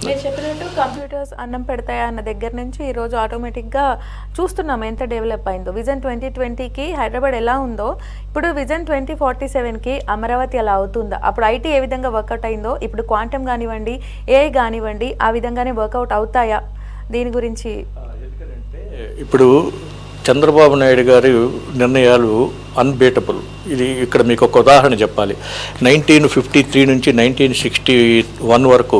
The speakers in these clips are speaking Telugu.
మీరు చెప్పినట్టు కంప్యూటర్స్ అన్నం పెడతాయా అన్న దగ్గర నుంచి ఈరోజు ఆటోమేటిక్గా చూస్తున్నాం ఎంత డెవలప్ అయిందో. విజన్ 2020కి హైదరాబాద్ ఎలా ఉందో ఇప్పుడు విజన్ 2047కి అమరావతి అలా అవుతుందా? అప్పుడు ఐటీ ఏ విధంగా వర్కౌట్ అయిందో ఇప్పుడు క్వాంటమ్ కానివ్వండి, ఏఐ కానివ్వండి, ఆ విధంగానే వర్కౌట్ అవుతాయా? దీని గురించి ఇప్పుడు చంద్రబాబు నాయుడు గారి నిర్ణయాలు అన్బీటబుల్. ఇది ఇక్కడ మీకు ఒక ఉదాహరణ చెప్పాలి. 1953 నుంచి 1961 వరకు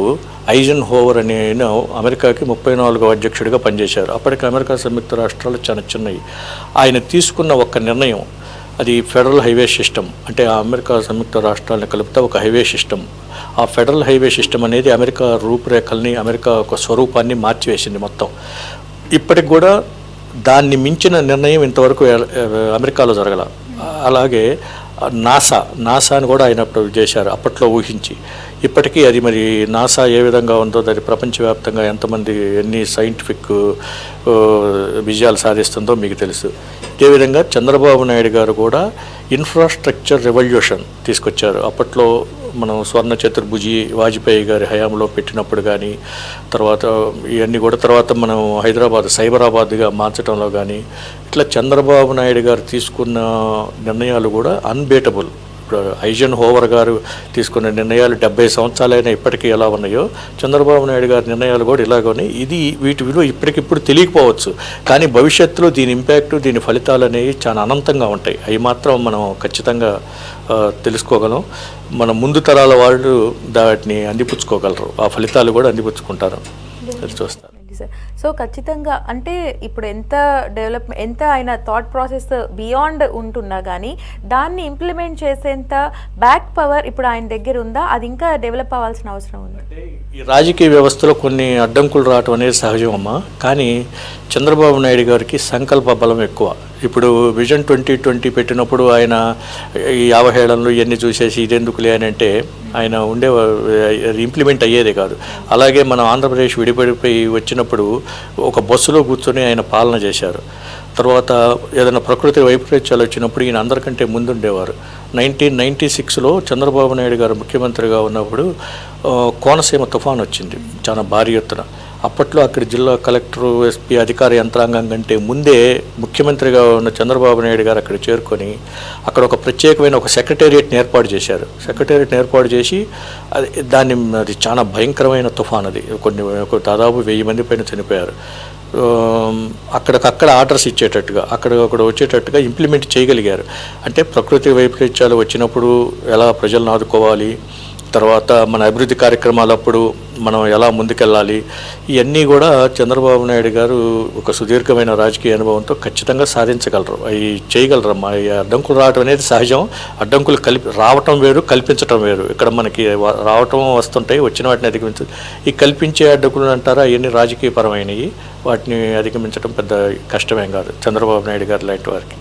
ఐజన్ హోవర్ అనే ఆయన అమెరికాకి 34వ అధ్యక్షుడిగా పనిచేశారు. అప్పటికి అమెరికా సంయుక్త రాష్ట్రాలు చాలా చిన్నవి. ఆయన తీసుకున్న ఒక నిర్ణయం, అది ఫెడరల్ హైవే సిస్టమ్, అంటే ఆ అమెరికా సంయుక్త రాష్ట్రాలను కలిపితే ఒక హైవే సిస్టమ్. ఆ ఫెడరల్ హైవే సిస్టమ్ అనేది అమెరికా రూపురేఖల్ని, అమెరికా ఒక స్వరూపాన్ని మార్చివేసింది మొత్తం. ఇప్పటికి కూడా దాన్ని మించిన నిర్ణయం ఇంతవరకు అమెరికాలో జరగల. అలాగే నాసాని కూడా ఆయన అప్పుడు చేశారు, అప్పట్లో ఊహించి. ఇప్పటికీ అది మరి నాసా ఏ విధంగా ఉందో, దాని ప్రపంచవ్యాప్తంగా ఎంతమంది ఎన్ని సైంటిఫిక్ విజయాలు సాధిస్తుందో మీకు తెలుసు. ఇదేవిధంగా చంద్రబాబు నాయుడు గారు కూడా ఇన్ఫ్రాస్ట్రక్చర్ రెవల్యూషన్ తీసుకొచ్చారు. అప్పట్లో మనం స్వర్ణ చతుర్భుజి వాజ్పేయి గారి హయాంలో పెట్టినప్పుడు కానీ, తర్వాత ఇవన్నీ కూడా తర్వాత మనం హైదరాబాద్ సైబరాబాద్గా మార్చడంలో కానీ, ఇట్లా చంద్రబాబు నాయుడు గారు తీసుకున్న నిర్ణయాలు కూడా అన్బీటబుల్. ఇప్పుడు ఐజన్ హోవర్ గారు తీసుకున్న నిర్ణయాలు 70 సంవత్సరాలైనా ఇప్పటికీ ఎలా ఉన్నాయో, చంద్రబాబు నాయుడు గారి నిర్ణయాలు కూడా ఇలాగనే. ఇది వీటి విలువ ఇప్పటికిప్పుడు తెలియకపోవచ్చు, కానీ భవిష్యత్తులో దీని ఇంపాక్ట్, దీని ఫలితాలు అనేవి చాలా అనంతంగా ఉంటాయి. అవి మాత్రం మనం ఖచ్చితంగా తెలుసుకోగలం. మన ముందు తరాల వాళ్ళు వాటిని అందిపుచ్చుకోగలరు, ఆ ఫలితాలు కూడా అందిపుచ్చుకుంటారు. అది చూస్తారు. సో ఖచ్చితంగా అంటే ఇప్పుడు ఎంత ఆయన థాట్ ప్రాసెస్ బియాండ్ ఉంటున్నా కానీ దాన్ని ఇంప్లిమెంట్ చేసేంత బ్యాక్ పవర్ ఇప్పుడు ఆయన దగ్గర ఉందా? అది ఇంకా డెవలప్ అవ్వాల్సిన అవసరం ఉంది. ఈ రాజకీయ వ్యవస్థలో కొన్ని అడ్డంకులు రావటం అనేది సహజం అమ్మా, కానీ చంద్రబాబు నాయుడు గారికి సంకల్ప బలం ఎక్కువ. ఇప్పుడు విజన్ 2020 పెట్టినప్పుడు ఆయన ఈ అవహేళనలు ఇవన్నీ చూసేసి ఇదెందుకులే అని అంటే ఆయన ఇంప్లిమెంట్ అయ్యేదే కాదు. అలాగే మనం ఆంధ్రప్రదేశ్ విడిపడిపోయి వచ్చినప్పుడు ఒక బస్సులో కూర్చొని ఆయన పాలన చేశారు. తర్వాత ఏదైనా ప్రకృతి వైపరీత్యాలు వచ్చినప్పుడు ఈయన అందరికంటే ముందుండేవారు. 1996లో చంద్రబాబు నాయుడు గారు ముఖ్యమంత్రిగా ఉన్నప్పుడు కోనసీమ తుఫాన్ వచ్చింది చాలా భారీ ఎత్తున. అప్పట్లో అక్కడ జిల్లా కలెక్టరు, ఎస్పీ అధికార యంత్రాంగం కంటే ముందే ముఖ్యమంత్రిగా ఉన్న చంద్రబాబు నాయుడు గారు అక్కడ చేరుకొని అక్కడ ఒక ప్రత్యేకమైన ఒక సెక్రటేరియట్ని ఏర్పాటు చేశారు. సెక్రటేరియట్ని ఏర్పాటు చేసి అది చాలా భయంకరమైన తుఫాన్. అది దాదాపు 1000 మంది పైన చనిపోయారు. అక్కడికక్కడ ఆర్డర్స్ ఇచ్చేటట్టుగా, అక్కడ వచ్చేటట్టుగా ఇంప్లిమెంట్ చేయగలిగారు. అంటే ప్రకృతి వైపరీత్యాలు వచ్చినప్పుడు ఎలా ప్రజలను ఆదుకోవాలి, తర్వాత మన అభివృద్ధి కార్యక్రమాలప్పుడు మనం ఎలా ముందుకెళ్ళాలి, ఇవన్నీ కూడా చంద్రబాబు నాయుడు గారు ఒక సుదీర్ఘమైన రాజకీయ అనుభవంతో ఖచ్చితంగా సాధించగలరు. అవి చేయగలరమ్మా. ఈ అడ్డంకులు రావటం అనేది సహజం. అడ్డంకులు రావటం వేరు, కల్పించటం వేరు. ఇక్కడ మనకి రావటం వస్తుంటాయి, వచ్చిన వాటిని అధిగమించ ఈ కల్పించే అడ్డంకులు అంటారా, అవన్నీ రాజకీయపరమైనవి. వాటిని అధిగమించడం పెద్ద కష్టమేం కాదు చంద్రబాబు నాయుడు గారు లాంటి వారికి.